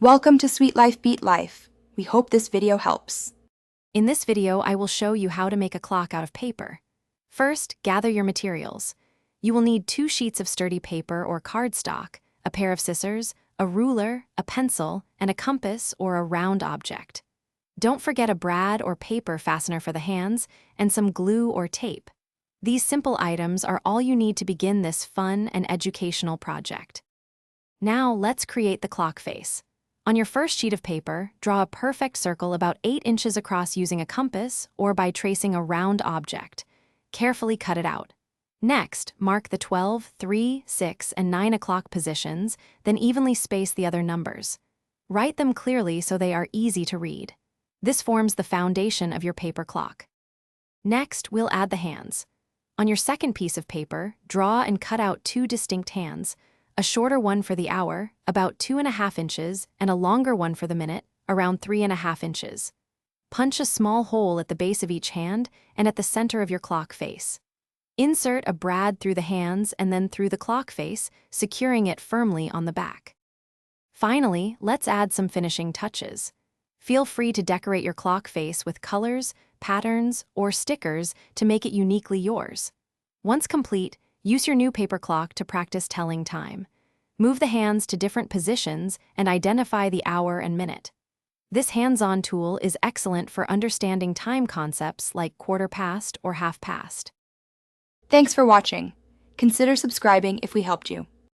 Welcome to Sweet Life Beat Life. We hope this video helps. In this video, I will show you how to make a clock out of paper. First, gather your materials. You will need 2 sheets of sturdy paper or cardstock, a pair of scissors, a ruler, a pencil, and a compass or a round object. Don't forget a brad or paper fastener for the hands and some glue or tape. These simple items are all you need to begin this fun and educational project. Now, let's create the clock face. On your first sheet of paper, draw a perfect circle about 8 inches across using a compass or by tracing a round object. Carefully cut it out. Next, mark the 12, 3, 6, and 9 o'clock positions, then evenly space the other numbers. Write them clearly so they are easy to read. This forms the foundation of your paper clock. Next, we'll add the hands. On your second piece of paper, draw and cut out 2 distinct hands. A shorter one for the hour, about 2.5 inches, and a longer one for the minute, around 3.5 inches. Punch a small hole at the base of each hand and at the center of your clock face. Insert a brad through the hands and then through the clock face, securing it firmly on the back. Finally, let's add some finishing touches. Feel free to decorate your clock face with colors, patterns, or stickers to make it uniquely yours. Once complete, use your new paper clock to practice telling time. Move the hands to different positions and identify the hour and minute. This hands-on tool is excellent for understanding time concepts like quarter past or half past. Thanks for watching. Consider subscribing if we helped you.